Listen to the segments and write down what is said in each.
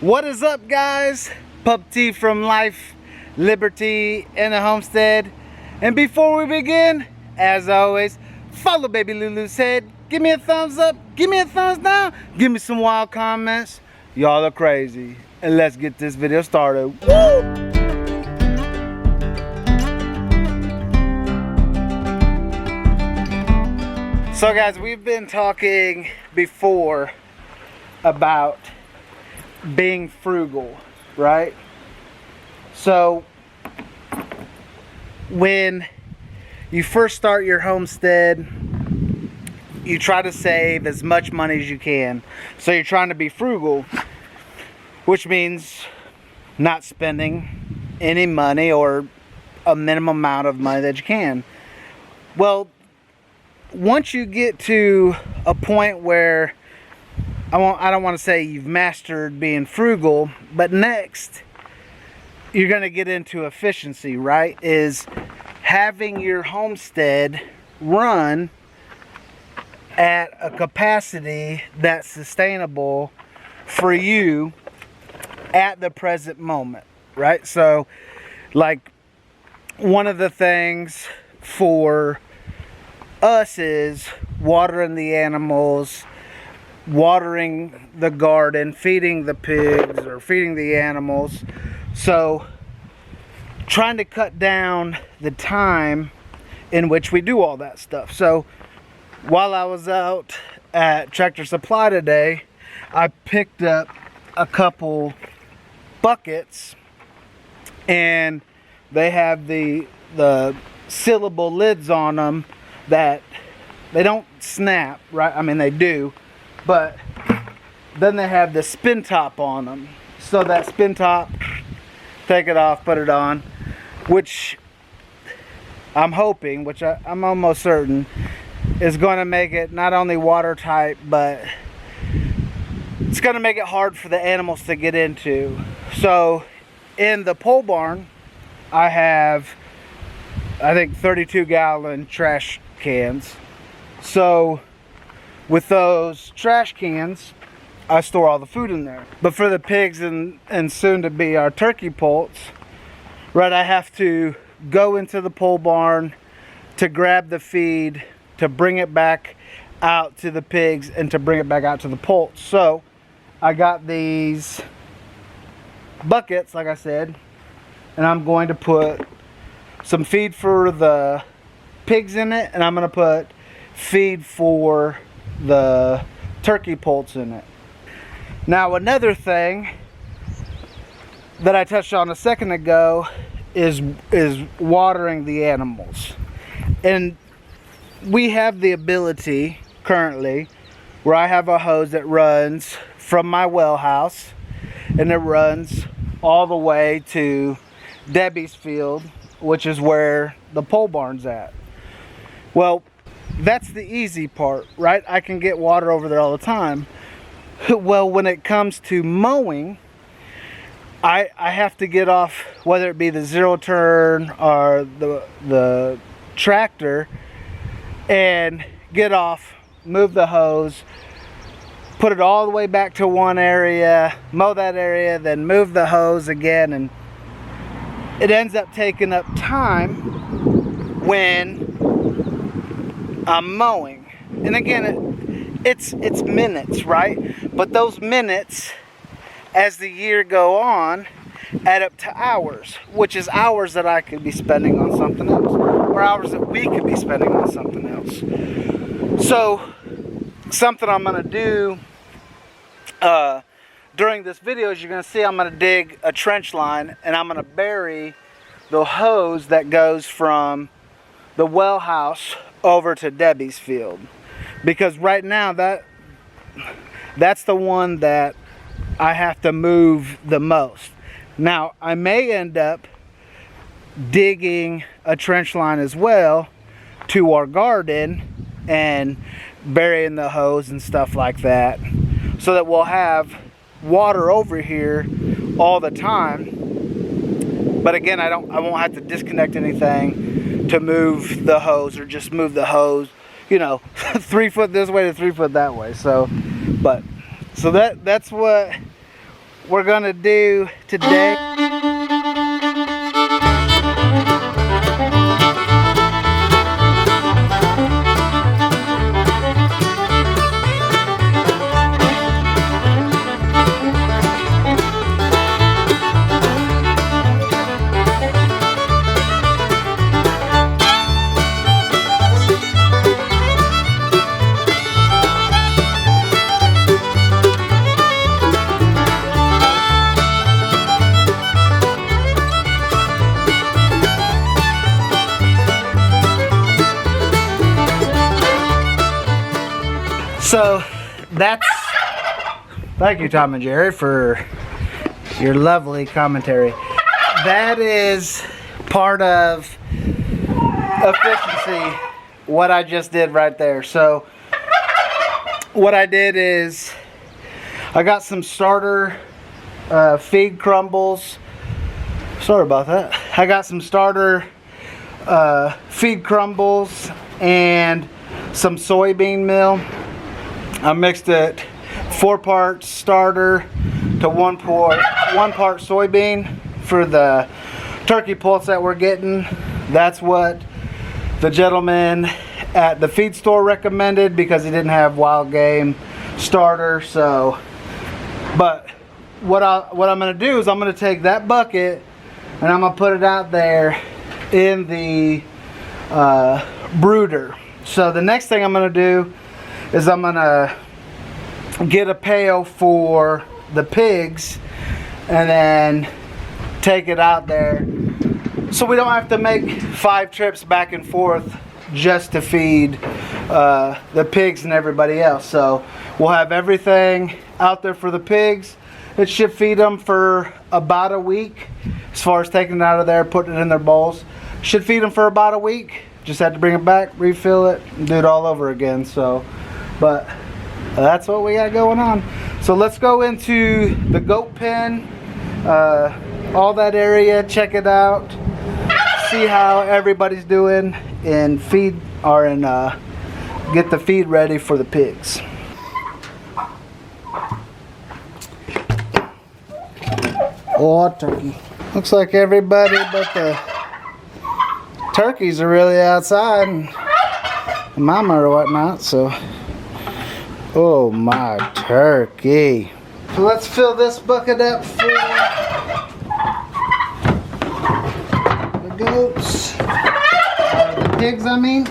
What is up, guys? Pup T from Life, Liberty, and the Homestead. And before we begin, as always, follow Baby Lulu's head. Give me a thumbs up, give me a thumbs down, give me some wild comments. Y'all are crazy. And let's get this video started. Woo! So guys, we've been talking before about being frugal, right? So when you first start your homestead, you try to save as much money as you can. So you're trying to be frugal, which means not spending any money or a minimum amount of money that you can. Well, once you get to a point where I don't want to say you've mastered being frugal, but next you're going to get into efficiency, right? Is having your homestead run at a capacity that's sustainable for you at the present moment, right? So, like, one of the things for us is watering the animals, watering the garden, feeding the pigs or feeding the animals. So trying to cut down the time in which we do all that stuff. So while I was out at Tractor Supply today, I picked up a couple buckets, and they have the sealable lids on them that they don't snap, right? I mean, they do, but then they have the spin top on them. So that spin top, take it off, put it on, which I'm hoping, which I'm almost certain, is going to make it not only watertight, but it's going to make it hard for the animals to get into. So in the pole barn, I have, I think, 32-gallon trash cans. So with those trash cans, I store all the food in there. But for the pigs and soon to be our turkey poults, right, I have to go into the pole barn to grab the feed, to bring it back out to the pigs, and to bring it back out to the poults. So I got these buckets, like I said, and I'm going to put some feed for the pigs in it, and I'm going to put feed for the turkey poults in it. Now, another thing that I touched on a second ago is watering the animals. And we have the ability currently where I have a hose that runs from my well house, and it runs all the way to Debbie's field, which is where the pole barn's at. Well, that's the easy part, right? I can get water over there all the time. Well, when it comes to mowing, I have to get off, whether it be the zero turn or the tractor, and get off, move the hose, put it all the way back to one area, mow that area, then move the hose again, and it ends up taking up time when I'm mowing. And again, it's minutes, right? But those minutes, as the year go on, add up to hours, which is hours that I could be spending on something else, or hours that we could be spending on something else. So something I'm going to do during this video is, you're going to see I'm going to dig a trench line, and I'm going to bury the hose that goes from the well house over to Debbie's field, because right now that's the one that I have to move the most. Now, I may end up digging a trench line as well to our garden and burying the hose and stuff like that, so that we'll have water over here all the time. But again, I won't have to disconnect anything to move the hose, or just move the hose, you know, 3 foot this way to 3 foot that way. So that's what we're gonna do today. So that's, thank you Tom and Jerry for your lovely commentary. That is part of efficiency, what I just did right there. So what I did is I got some starter feed crumbles. Sorry about that. I got some starter feed crumbles and some soybean meal. I mixed it 4 parts starter to 1 part soybean for the turkey poults that we're getting. That's what the gentleman at the feed store recommended because he didn't have wild game starter. So, but what I'm going to do is I'm going to take that bucket and I'm going to put it out there in the brooder. So the next thing I'm going to do is I'm going to get a pail for the pigs and then take it out there so we don't have to make 5 trips back and forth just to feed the pigs and everybody else. So we'll have everything out there for the pigs. It should feed them for about a week as far as taking it out of there, putting it in their bowls. Should feed them for about a week. Just have to bring it back, refill it, and do it all over again. So, but that's what we got going on. So let's go into the goat pen, all that area, check it out, see how everybody's doing, and feed or get the feed ready for the pigs. Oh, turkey. Looks like everybody but the turkeys are really outside and mama or whatnot, so. Oh my turkey. So let's fill this bucket up for the goats. The pigs, I mean.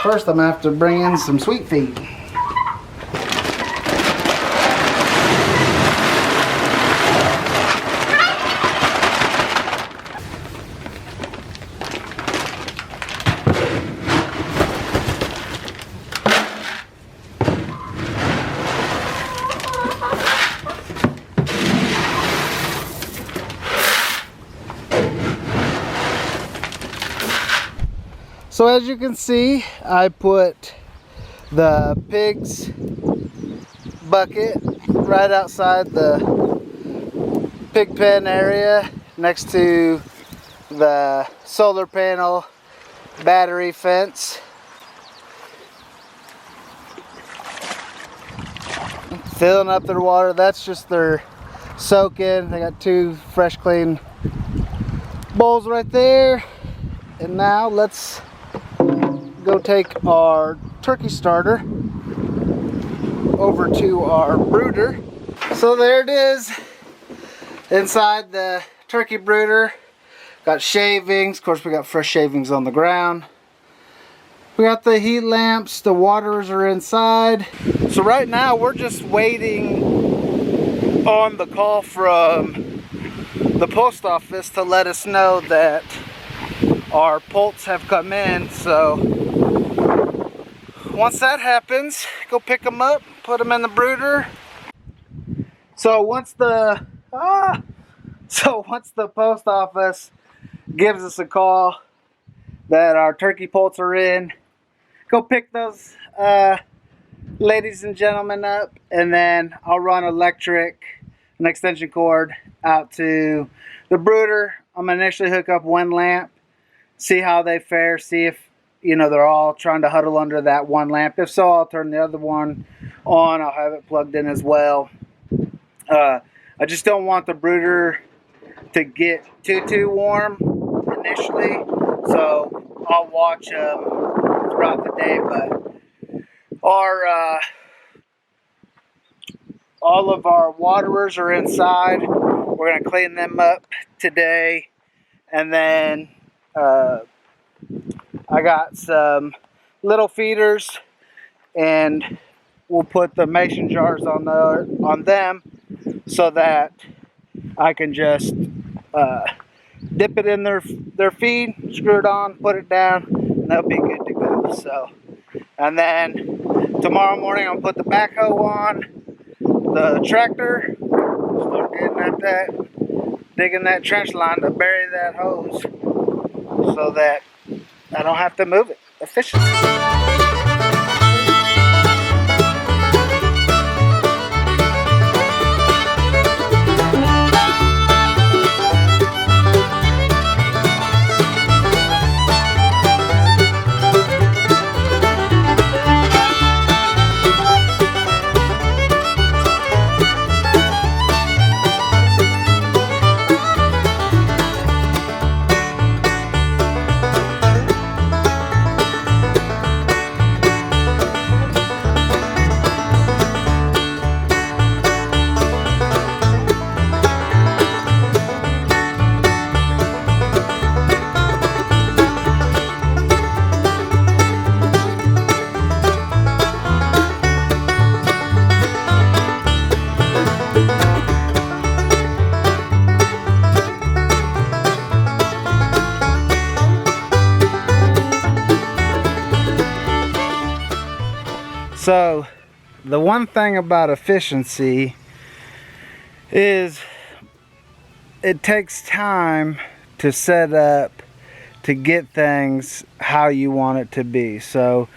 First I'm gonna have to bring in some sweet feed. So as you can see, I put the pigs bucket right outside the pig pen area next to the solar panel battery fence. Filling up their water. That's just their soak-in. They got 2 fresh clean bowls right there. And now let's go take our turkey starter over to our brooder. So there it is inside the turkey brooder. Got shavings. Of course we got fresh shavings on the ground. We got the heat lamps. The waters are inside. So right now we're just waiting on the call from the post office to let us know that our poults have come in. So once that happens, go pick them up, put them in the brooder. So once the post office gives us a call that our turkey poults are in, go pick those ladies and gentlemen up, and then I'll run an extension cord out to the brooder. I'm gonna initially hook up 1 lamp, see how they fare, see if they're all trying to huddle under that 1 lamp. If so, I'll turn the other one on, I'll have it plugged in as well. I just don't want the brooder to get too warm initially, so I'll watch them throughout the day. But our all of our waterers are inside. We're going to clean them up today, and then I got some little feeders, and we'll put the mason jars on them so that I can just dip it in their feed, screw it on, put it down, and they'll be good to go. So, and then tomorrow morning I'll put the backhoe on the tractor, start getting at that, digging that trench line to bury that hose so that I don't have to move it. Efficiency. So, the one thing about efficiency is it takes time to set up to get things how you want it to be. So,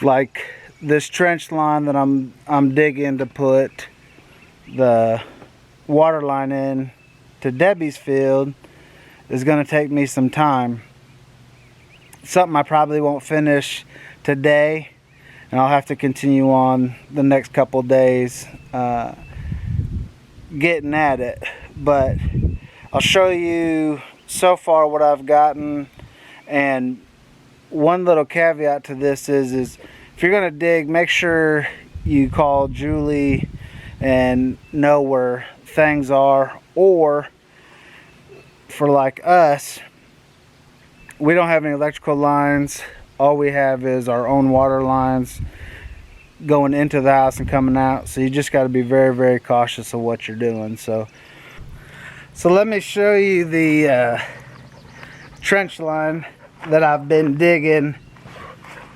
like this trench line that I'm digging to put the water line in to Debbie's field is going to take me some time. Something I probably won't finish today, and I'll have to continue on the next couple days getting at it. But I'll show you so far what I've gotten. And one little caveat to this is if you're going to dig, make sure you call Julie and know where things are. Or for like us, we don't have any electrical lines. All we have is our own water lines going into the house and coming out. So you just got to be very, very cautious of what you're doing. So let me show you the trench line that I've been digging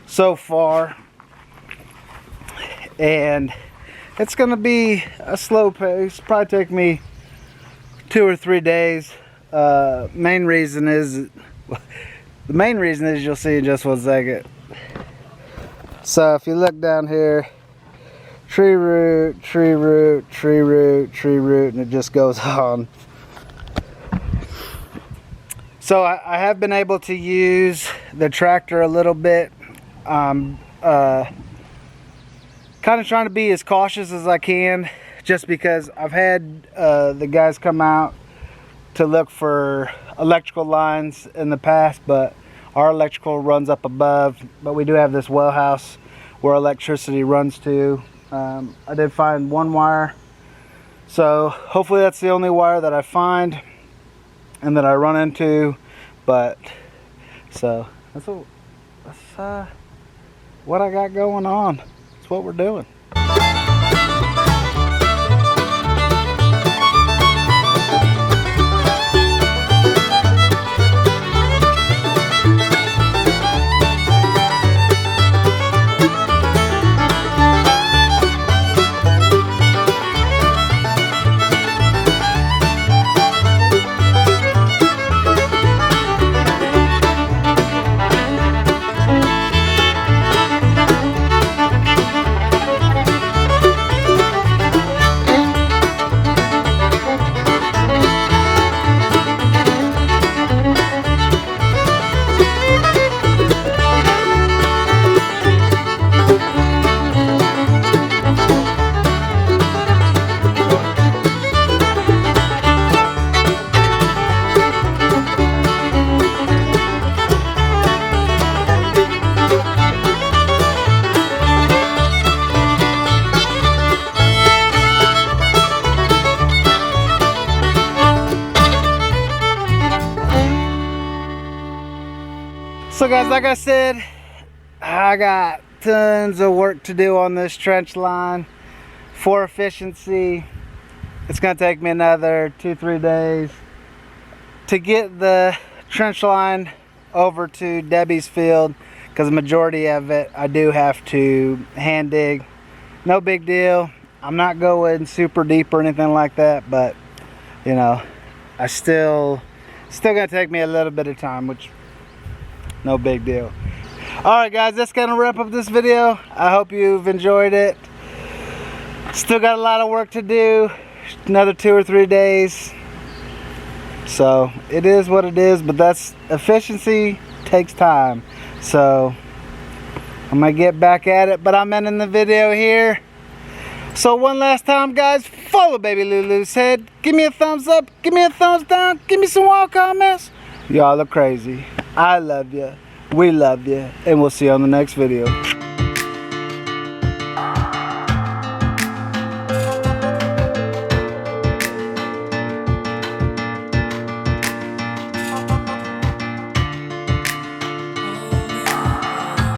so far. And it's going to be a slow pace. Probably take me 2 or 3 days. The main reason is you'll see in just 1 second. So if you look down here, tree root, tree root, tree root, tree root, and it just goes on. So I have been able to use the tractor a little bit. Kind of trying to be as cautious as I can, just because I've had the guys come out to look for electrical lines in the past, but our electrical runs up above. But we do have this well house where electricity runs to. I did find 1 wire, so hopefully that's the only wire that I find and that I run into. But so that's what I got going on. That's what we're doing. So guys, like I said, I got tons of work to do on this trench line. For efficiency, it's gonna take me another 2-3 days to get the trench line over to Debbie's field, because the majority of it I do have to hand dig. No big deal. I'm not going super deep or anything like that, but you know, I still gonna take me a little bit of time, which no big deal. Alright guys, that's gonna wrap up this video. I hope you've enjoyed it. Still got a lot of work to do, another 2 or 3 days. So it is what it is, but that's efficiency takes time. So I'm gonna get back at it, but I'm ending the video here. So one last time guys, follow Baby Lulu's head. Give me a thumbs up, give me a thumbs down, give me some wild comments. Y'all are crazy. I love you, we love you, and we'll see you on the next video.